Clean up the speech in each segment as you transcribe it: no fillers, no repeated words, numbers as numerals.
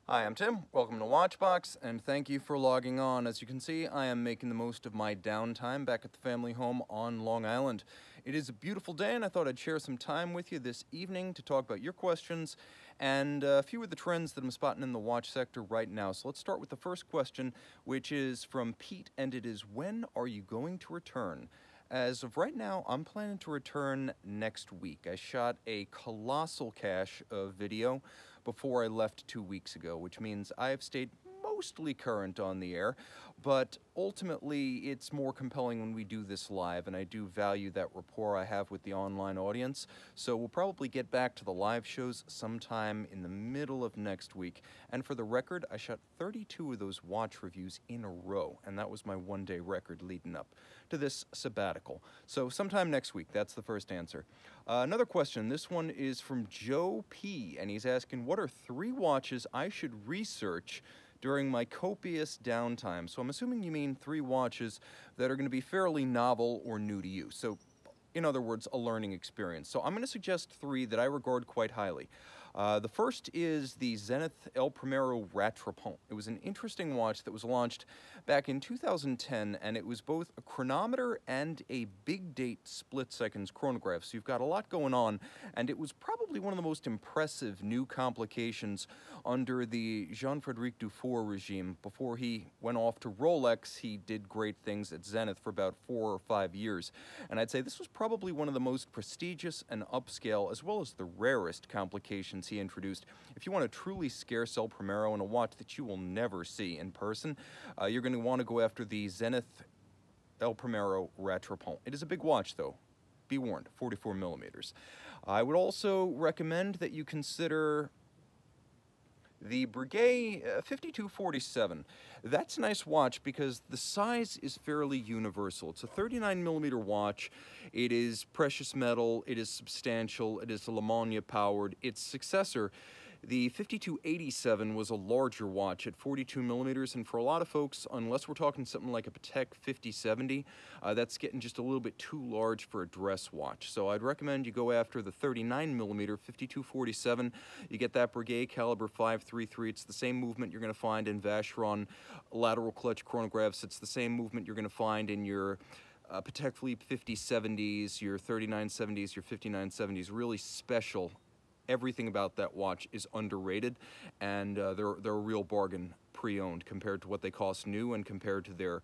Hi, I'm Tim. Welcome to Watchbox, and thank you for logging on. As you can see, I am making the most of my downtime back at the family home on Long Island. It is a beautiful day, and I thought I'd share some time with you this evening to talk about your questions and a few of the trends that I'm spotting in the watch sector right now. So let's start with the first question, which is from Pete, and it is, when are you going to return? As of right now, I'm planning to return next week. I shot a colossal cache of video before I left 2 weeks ago, which means I've stayed mostly current on the air, but ultimately it's more compelling when we do this live, and I do value that rapport I have with the online audience, so we'll probably get back to the live shows sometime in the middle of next week. And for the record, I shot 32 of those watch reviews in a row, and that was my one-day record leading up to this sabbatical. So sometime next week, that's the first answer. Another question, this one is from Joe P, and he's asking, what are 3 watches I should research during my copious downtime? So I'm assuming you mean 3 watches that are going to be fairly novel or new to you. So, in other words, a learning experience. So I'm going to suggest 3 that I regard quite highly. The first is the Zenith El Primero Rattrapante. It was an interesting watch that was launched back in 2010, and it was both a chronometer and a big date split seconds chronograph. So you've got a lot going on, and it was probably one of the most impressive new complications under the Jean-Frédéric Dufour regime. Before he went off to Rolex, he did great things at Zenith for about 4 or 5 years. And I'd say this was probably one of the most prestigious and upscale, as well as the rarest complications he introduced. If you want a truly scarce El Primero and a watch that you will never see in person, you're going to want to go after the Zenith El Primero Rattrapante. It is a big watch, though. Be warned, 44 millimeters. I would also recommend that you consider the Breguet 5247. That's a nice watch because the size is fairly universal. It's a 39 millimeter watch. It is precious metal. It is substantial. It is Lamagna powered. Its successor, the 5287, was a larger watch at 42 millimeters, and for a lot of folks, unless we're talking something like a Patek 5070, that's getting just a little bit too large for a dress watch. So I'd recommend you go after the 39 millimeter 5247. You get that Breguet caliber 533. It's the same movement you're going to find in Vacheron lateral clutch chronographs. It's the same movement you're going to find in your Patek Philippe 5070s, your 3970s, your 5970s. Really special. Everything about that watch is underrated, and they're a real bargain pre-owned compared to what they cost new and compared to their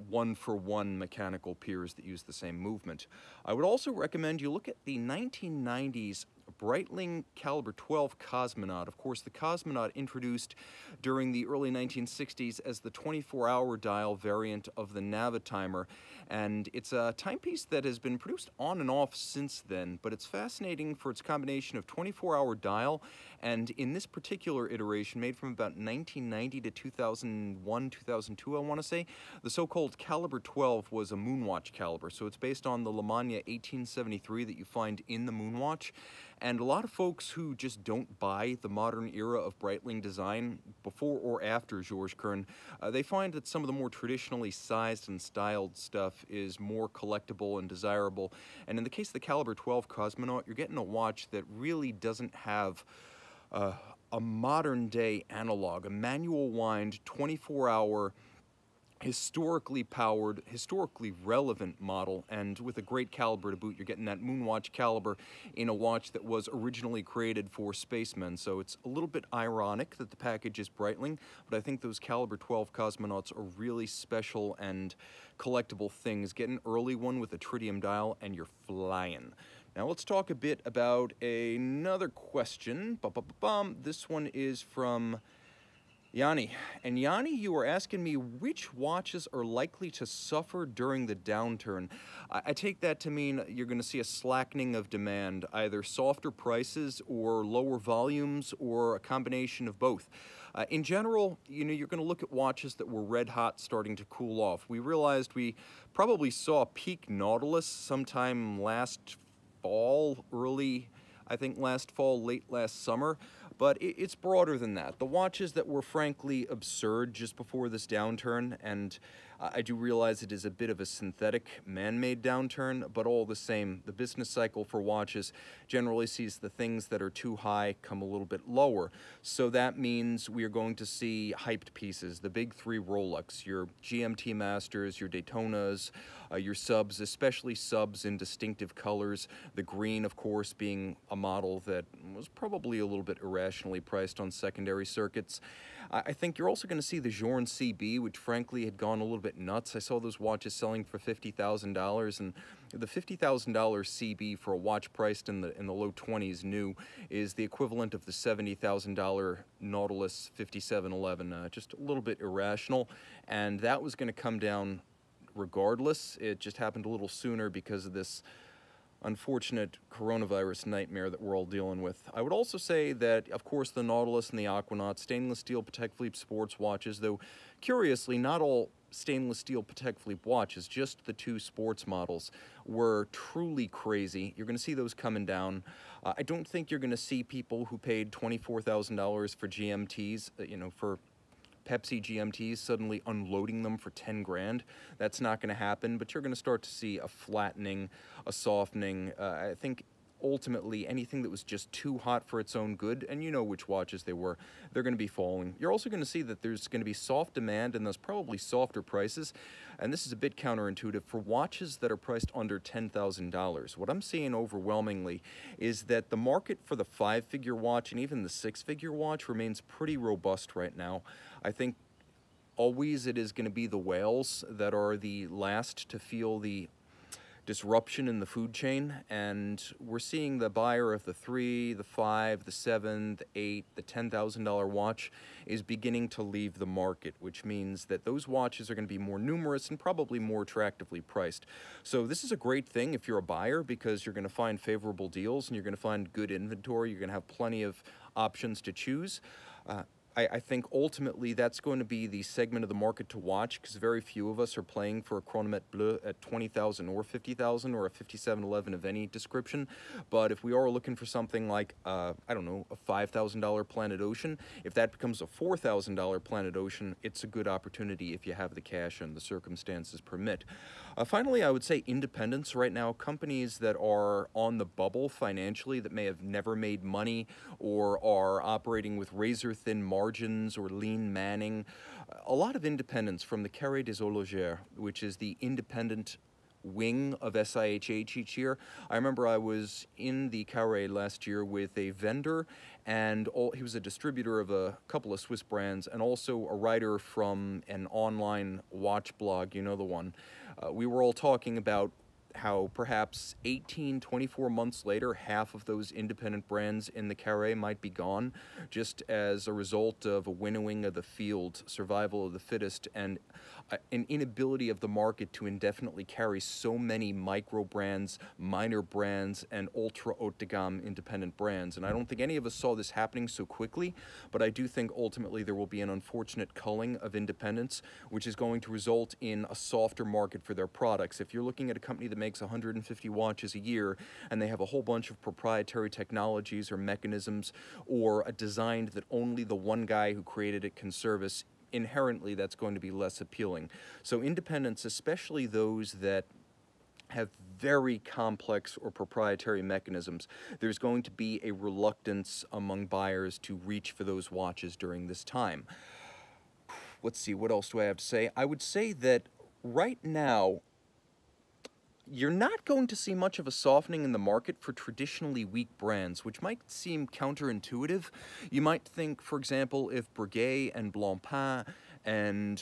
one-for-one mechanical peers that use the same movement. I would also recommend you look at the 1990s Breitling caliber 12 Cosmonaute. Of course, the Cosmonaute introduced during the early 1960s as the 24-hour dial variant of the Navitimer, and it's a timepiece that has been produced on and off since then, but it's fascinating for its combination of 24-hour dial, and in this particular iteration, made from about 1990 to 2001, 2002, I want to say, the so-called caliber 12 was a Moonwatch caliber, so it's based on the Lamagna 1873 that you find in the Moonwatch. And a lot of folks who just don't buy the modern era of Breitling design before or after Georges Kern, they find that some of the more traditionally sized and styled stuff is more collectible and desirable. And in the case of the caliber 12 Cosmonaute, you're getting a watch that really doesn't have a modern day analog, a manual wind 24-hour historically powered, historically relevant model, and with a great caliber to boot. You're getting that Moonwatch caliber in a watch that was originally created for spacemen, so it's a little bit ironic that the package is Breitling, but I think those caliber 12 Cosmonauts are really special and collectible things. Get an early one with a tritium dial and you're flying. Now let's talk a bit about another question. This one is from Yanni. And Yanni, you were asking me which watches are likely to suffer during the downturn. I take that to mean you're going to see a slackening of demand, either softer prices or lower volumes or a combination of both. In general, you're going to look at watches that were red hot starting to cool off. We realized we probably saw peak Nautilus sometime last fall, I think last fall, late last summer, but it's broader than that. The watches that were frankly absurd just before this downturn, and I do realize it is a bit of a synthetic, man-made downturn, but all the same, the business cycle for watches generally sees the things that are too high come a little bit lower. So that means we are going to see hyped pieces, the big three Rolex, your GMT Masters, your Daytonas, your subs, especially subs in distinctive colors, the green, of course, being a model that was probably a little bit irrationally priced on secondary circuits. I think you're also going to see the Journe CB, which frankly had gone a little bit nuts. I saw those watches selling for $50,000, and the $50,000 CB for a watch priced in the low 20s new is the equivalent of the $70,000 Nautilus 5711. Just a little bit irrational, and that was going to come down regardless. It just happened a little sooner because of this unfortunate coronavirus nightmare that we're all dealing with. I would also say that, of course, the Nautilus and the Aquanaut, stainless steel Patek Philippe sports watches, though curiously, not all stainless steel Patek Philippe watches, just the two sports models, were truly crazy. You're going to see those coming down. I don't think you're going to see people who paid $24,000 for GMTs, for Pepsi GMTs suddenly unloading them for 10 grand. That's not going to happen, but you're going to start to see a flattening, a softening. I think ultimately anything that was just too hot for its own good, and you know which watches they were, they're going to be falling. You're also going to see that there's going to be soft demand and those probably softer prices, and this is a bit counterintuitive, for watches that are priced under $10,000. What I'm seeing overwhelmingly is that the market for the 5-figure watch and even the 6-figure watch remains pretty robust right now. I think always it is going to be the whales that are the last to feel the disruption in the food chain, and we're seeing the buyer of the 3, the 5, the 7, the 8, the $10,000 watch is beginning to leave the market, which means that those watches are going to be more numerous and probably more attractively priced. So this is a great thing if you're a buyer, because you're going to find favorable deals and you're going to find good inventory. You're going to have plenty of options to choose. I think ultimately that's going to be the segment of the market to watch, because very few of us are playing for a Chronomètre Bleu at $20,000 or $50,000 or a 5711 of any description. But if we are looking for something like, I don't know, a $5,000 Planet Ocean, if that becomes a $4,000 Planet Ocean, it's a good opportunity if you have the cash and the circumstances permit. Finally, I would say independents right now, companies that are on the bubble financially, that may have never made money or are operating with razor-thin margins or lean manning. A lot of independents from the Carré des Horlogers, which is the independent wing of SIHH each year. I remember I was in the Carré last year with a vendor, and he was a distributor of a couple of Swiss brands and also a writer from an online watch blog, you know the one. We were all talking about how perhaps 18, 24 months later, half of those independent brands in the Carré might be gone, just as a result of a winnowing of the field, survival of the fittest, and an inability of the market to indefinitely carry so many micro brands, minor brands, and ultra haute de gamme independent brands. And I don't think any of us saw this happening so quickly, but I do think ultimately there will be an unfortunate culling of independents, which is going to result in a softer market for their products. If you're looking at a company that makes 150 watches a year, and they have a whole bunch of proprietary technologies or mechanisms, or a design that only the one guy who created it can service, inherently that's going to be less appealing. So independents, especially those that have very complex or proprietary mechanisms, there's going to be a reluctance among buyers to reach for those watches during this time. Let's see, what else do I have to say? I would say that right now, you're not going to see much of a softening in the market for traditionally weak brands, which might seem counterintuitive. You might think, for example, if Breguet and Blancpain and,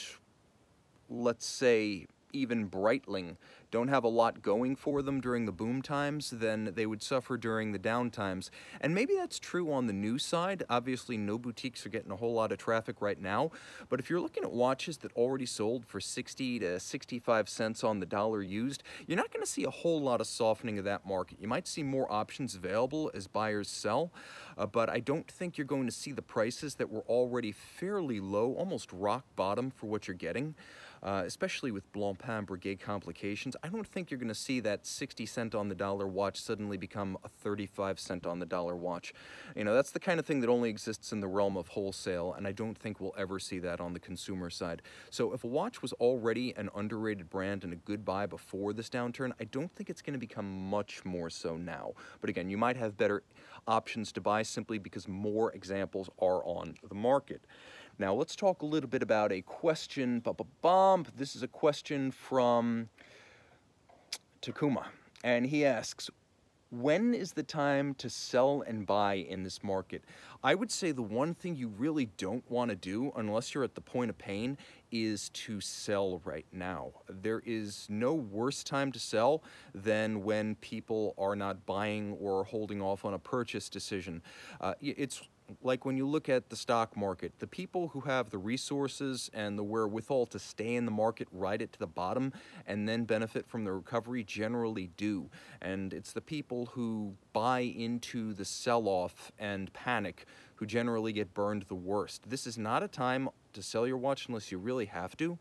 let's say, even Breitling don't have a lot going for them during the boom times, then they would suffer during the down times. And maybe that's true on the new side. Obviously, no boutiques are getting a whole lot of traffic right now. But if you're looking at watches that already sold for 60 to 65 cents on the dollar used, you're not going to see a whole lot of softening of that market. You might see more options available as buyers sell, but I don't think you're going to see the prices that were already fairly low, almost rock bottom for what you're getting. Especially with Blancpain Breguet complications. I don't think you're going to see that 60-cent on the dollar watch suddenly become a 35-cent on the dollar watch. You know, that's the kind of thing that only exists in the realm of wholesale, and I don't think we'll ever see that on the consumer side. So if a watch was already an underrated brand and a good buy before this downturn, I don't think it's going to become much more so now. But again, you might have better options to buy simply because more examples are on the market. Now let's talk a little bit about a question. This is a question from Takuma, and he asks, when is the time to sell and buy in this market? I would say the one thing you really don't want to do, unless you're at the point of pain, is to sell right now. There is no worse time to sell than when people are not buying or holding off on a purchase decision. It's like when you look at the stock market, the people who have the resources and the wherewithal to stay in the market, ride it to the bottom, and then benefit from the recovery generally do. And it's the people who buy into the sell-off and panic who generally get burned the worst. This is not a time to sell your watch unless you really have to,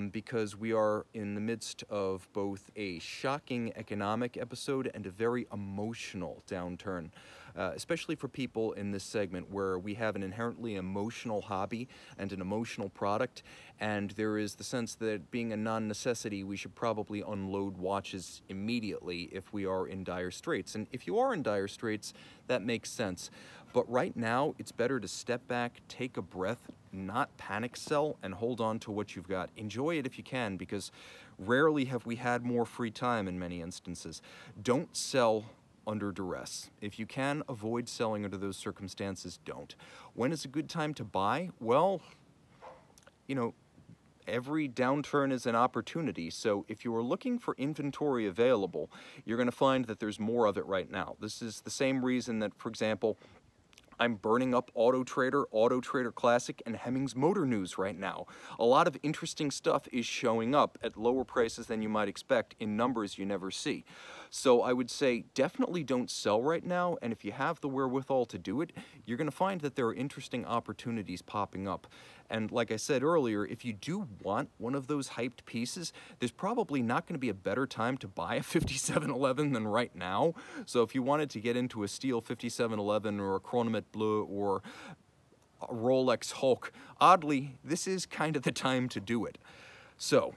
because we are in the midst of both a shocking economic episode and a very emotional downturn. Especially for people in this segment where we have an inherently emotional hobby and an emotional product, and there is the sense that being a non-necessity, we should probably unload watches immediately if we are in dire straits. And if you are in dire straits, that makes sense. But right now, it's better to step back, take a breath, not panic sell, and hold on to what you've got. Enjoy it if you can, because rarely have we had more free time in many instances. Don't sell under duress. If you can avoid selling under those circumstances, don't. When is a good time to buy? Well, you know, every downturn is an opportunity. So if you are looking for inventory available, you're going to find that there's more of it right now. This is the same reason that, for example, I'm burning up Auto Trader Classic, and Hemmings Motor News right now. A lot of interesting stuff is showing up at lower prices than you might expect in numbers you never see. So I would say definitely don't sell right now, and if you have the wherewithal to do it, you're going to find that there are interesting opportunities popping up. And like I said earlier, if you do want one of those hyped pieces, there's probably not going to be a better time to buy a 5711 than right now. So if you wanted to get into a steel 5711 or a Chronomet Bleu or a Rolex Hulk, oddly, this is kind of the time to do it. So,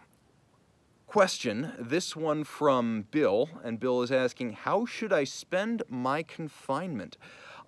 question, this one from Bill, and Bill is asking, how should I spend my confinement?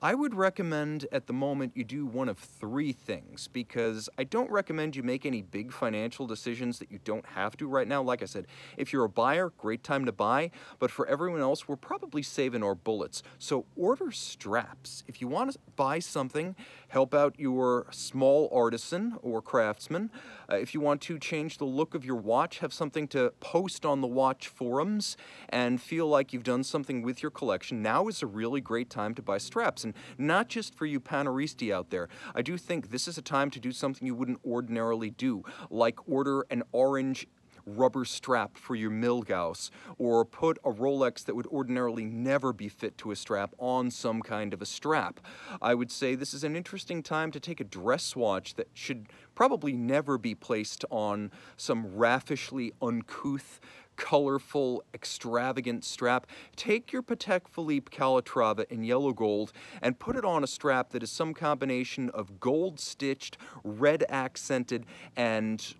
I would recommend at the moment you do one of three things, because I don't recommend you make any big financial decisions that you don't have to right now. Like I said, if you're a buyer, great time to buy, but for everyone else, we're probably saving our bullets. So order straps. If you want to buy something, help out your small artisan or craftsman. If you want to change the look of your watch, have something to post on the watch forums and feel like you've done something with your collection, now is a really great time to buy straps. And not just for you paneristi out there. I do think this is a time to do something you wouldn't ordinarily do, like order an orange rubber strap for your Milgauss, or put a Rolex that would ordinarily never be fit to a strap on some kind of a strap. I would say this is an interesting time to take a dress watch that should probably never be placed on some raffishly uncouth, colorful, extravagant strap. Take your Patek Philippe Calatrava in yellow gold and put it on a strap that is some combination of gold stitched, red accented, and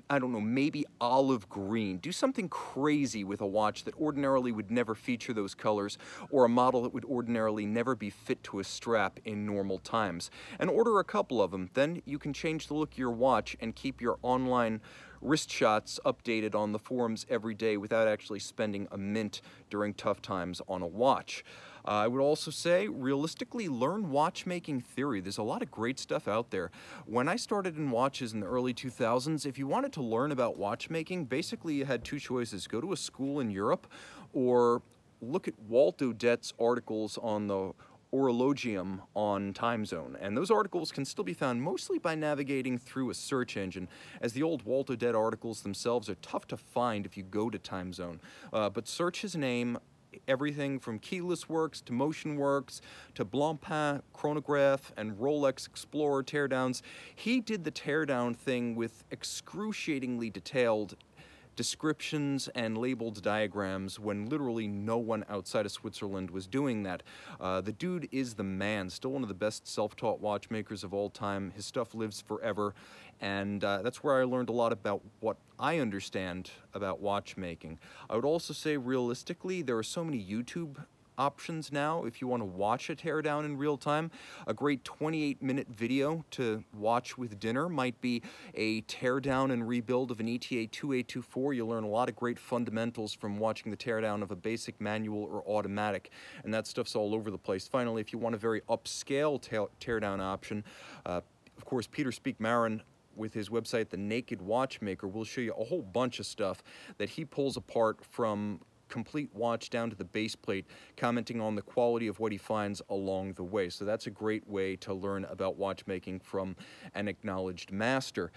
I don't know, maybe olive green. Do something crazy with a watch that ordinarily would never feature those colors, or a model that would ordinarily never be fit to a strap in normal times. And order a couple of them. Then you can change the look of your watch and keep your online wrist shots updated on the forums every day without actually spending a mint during tough times on a watch. I would also say, realistically, learn watchmaking theory. There's a lot of great stuff out there. When I started in watches in the early 2000s, if you wanted to learn about watchmaking, basically you had two choices. Go to a school in Europe, or look at Walt Odet's articles on the Orologium on Time Zone, and those articles can still be found mostly by navigating through a search engine, as the old Walt Odet articles themselves are tough to find if you go to Time Zone. But search his name. Everything from Keyless Works to Motion Works to Blancpain chronograph and Rolex Explorer teardowns. He did the teardown thing with excruciatingly detailed descriptions and labeled diagrams when literally no one outside of Switzerland was doing that. The dude is the man, still one of the best self-taught watchmakers of all time. His stuff lives forever, and that's where I learned a lot about what I understand about watchmaking. I would also say, realistically, there are so many YouTube options now if you want to watch a teardown in real time. A great 28-minute video to watch with dinner might be a teardown and rebuild of an ETA 2824. You'll learn a lot of great fundamentals from watching the teardown of a basic manual or automatic, and that stuff's all over the place. Finally, if you want a very upscale teardown option, of course, Peter Speak-Marin with his website, The Naked Watchmaker, will show you a whole bunch of stuff that he pulls apart from complete watch down to the base plate, commenting on the quality of what he finds along the way. So that's a great way to learn about watchmaking from an acknowledged master.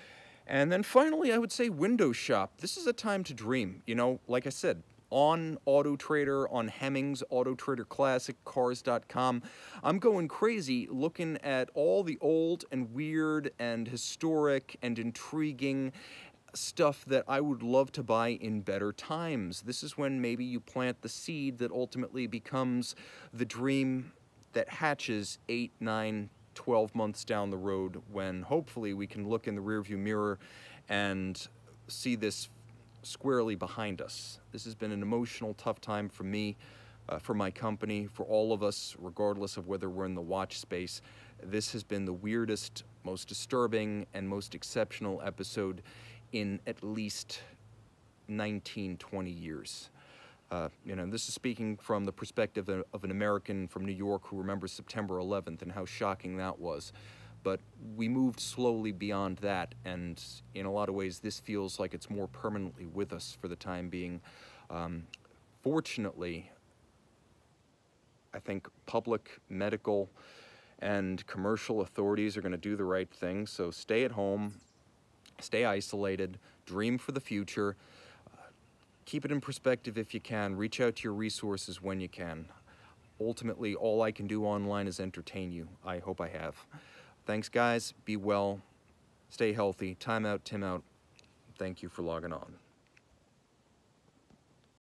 And then finally, I would say window shop. This is a time to dream. You know, like I said, on Auto Trader, on Hemmings, Auto Trader Classic, Cars.com, I'm going crazy looking at all the old and weird and historic and intriguing stuff that I would love to buy in better times. This is when maybe you plant the seed that ultimately becomes the dream that hatches 8, 9, 12 months down the road, when hopefully we can look in the rearview mirror and see this squarely behind us. This has been an emotional, tough time for me, for my company, for all of us, regardless of whether we're in the watch space. This has been the weirdest, most disturbing, and most exceptional episode in at least 19, 20 years. You know, this is speaking from the perspective of an American from New York who remembers September 11th and how shocking that was. But we moved slowly beyond that, and in a lot of ways this feels like it's more permanently with us for the time being. Fortunately, I think public, medical, and commercial authorities are going to do the right thing, so stay at home, stay isolated, dream for the future, keep it in perspective if you can, reach out to your resources when you can. Ultimately, all I can do online is entertain you. I hope I have. Thanks, guys. Be well. Stay healthy. Time out, Tim out. Thank you for logging on.